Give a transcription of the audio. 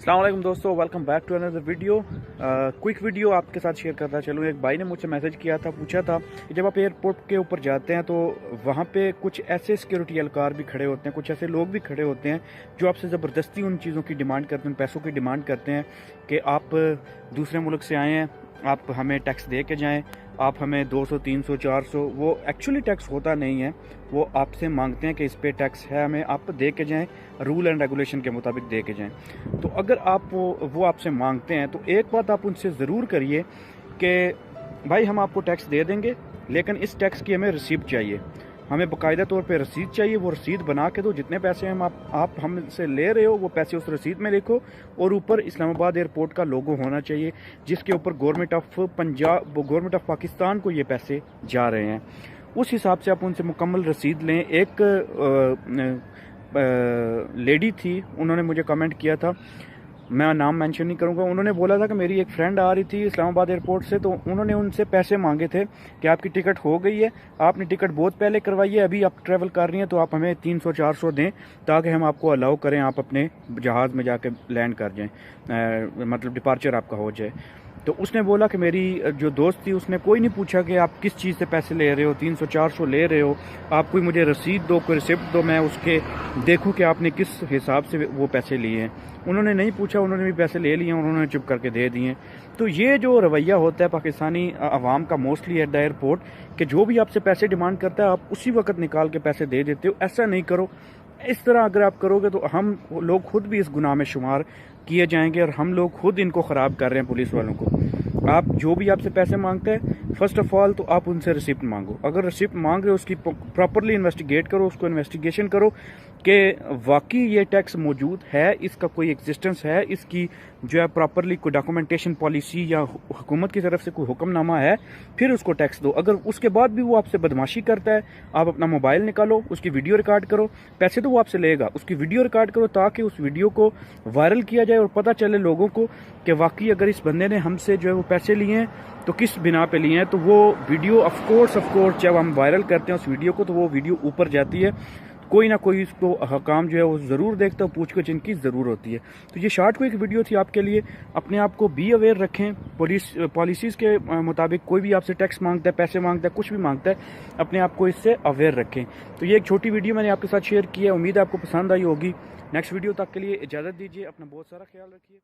अस्सलाम वालेकुम दोस्तों, welcome back to another video. Quick video आपके साथ शेयर करता चलूँ। एक भाई ने मुझसे मैसेज किया था, पूछा था कि जब आप एयरपोर्ट के ऊपर जाते हैं तो वहाँ पे कुछ ऐसे सिक्योरिटी एहलकार भी खड़े होते हैं, कुछ ऐसे लोग भी खड़े होते हैं जो आपसे ज़बरदस्ती उन चीज़ों की डिमांड करते हैं, उन पैसों की डिमांड करते हैं कि आप दूसरे मुल्क से आए हैं, आप हमें टैक्स दे के जाएँ, आप हमें 200, 300, 400, वो एक्चुअली टैक्स होता नहीं है, वो आपसे मांगते हैं कि इस पे टैक्स है, हमें आप दे के जाएं, रूल एंड रेगुलेशन के मुताबिक दे के जाएं। तो अगर आप वो आपसे मांगते हैं तो एक बात आप उनसे ज़रूर करिए कि भाई हम आपको टैक्स दे देंगे, लेकिन इस टैक्स की हमें रिसीप्ट चाहिए, हमें बाकायदा तौर पे रसीद चाहिए। वो रसीद बना के दो, जितने पैसे हम आप हमसे ले रहे हो वो पैसे उस रसीद में लिखो, और ऊपर इस्लामाबाद एयरपोर्ट का लोगो होना चाहिए जिसके ऊपर गवर्नमेंट ऑफ पाकिस्तान को ये पैसे जा रहे हैं। उस हिसाब से आप उनसे मुकम्मल रसीद लें। एक लेडी थी, उन्होंने मुझे कमेंट किया था, मैं नाम मेंशन नहीं करूंगा, उन्होंने बोला था कि मेरी एक फ्रेंड आ रही थी इस्लामाबाद एयरपोर्ट से, तो उन्होंने उनसे पैसे मांगे थे कि आपकी टिकट हो गई है, आपने टिकट बहुत पहले करवाई है, अभी आप ट्रैवल कर रही हैं तो आप हमें 300-400 दें ताकि हम आपको अलाउ करें, आप अपने जहाज़ में जाके लैंड कर जाएं, मतलब डिपार्चर आपका हो जाए। तो उसने बोला कि मेरी जो दोस्त थी उसने कोई नहीं पूछा कि आप किस चीज़ से पैसे ले रहे हो, 300-400 ले रहे हो, आप कोई मुझे रसीद दो, कोई रिसिप्ट दो, मैं उसके देखूं कि आपने किस हिसाब से वो पैसे लिए हैं। उन्होंने नहीं पूछा, उन्होंने भी पैसे ले लिए, उन्होंने चुप करके दे दिए। तो ये जो रवैया होता है पाकिस्तानी अवाम का मोस्टली एट द एयरपोर्ट, कि जो भी आपसे पैसे डिमांड करता है आप उसी वक्त निकाल के पैसे दे देते हो, ऐसा नहीं करो। इस तरह अगर आप करोगे तो हम लोग खुद भी इस गुनाह में शुमार किए जाएंगे और हम लोग खुद इनको ख़राब कर रहे हैं पुलिस वालों को। आप जो भी आपसे पैसे मांगते हैं, फर्स्ट ऑफ ऑल तो आप उनसे रिसिप्ट मांगो। अगर रिसिप्ट मांग रहे हो उसकी प्रॉपरली इन्वेस्टिगेट करो, उसको इन्वेस्टिगेशन करो कि वाकई ये टैक्स मौजूद है, इसका कोई एग्जिस्टेंस है, इसकी जो है प्रॉपरली कोई डॉक्यूमेंटेशन पॉलिसी या हुकूमत की तरफ से कोई हुक्मनामा है, फिर उसको टैक्स दो। अगर उसके बाद भी वो आपसे बदमाशी करता है, आप अपना मोबाइल निकालो, उसकी वीडियो रिकॉर्ड करो, पैसे तो वो आपसे लेगा, उसकी वीडियो रिकॉर्ड करो ताकि उस वीडियो को वायरल किया जाए और पता चले लोगों को कि वाकई अगर इस बंदे ने हमसे जो है वो पैसे लिए हैं तो किस बिना पे लिए हैं। तो वो वीडियो ऑफ कोर्स जब हम वायरल करते हैं उस वीडियो को, तो वो वीडियो ऊपर जाती है, कोई ना कोई इसको हकाम जो है वो ज़रूर देखता है, पूछ इनकी ज़रूर होती है। तो ये शॉर्ट को एक वीडियो थी आपके लिए। अपने आप को बी अवेयर रखें, पॉलिसीज़ के मुताबिक कोई भी आपसे टैक्स मांगता है, पैसे मांगता है, कुछ भी मांगता है, अपने आप को इससे अवेयर रखें। तो ये एक छोटी वीडियो मैंने आपके साथ शेयर की है, उम्मीद है आपको पसंद आई होगी। नेक्स्ट वीडियो तक के लिए इजाज़त दीजिए, अपना बहुत सारा ख्याल रखिए।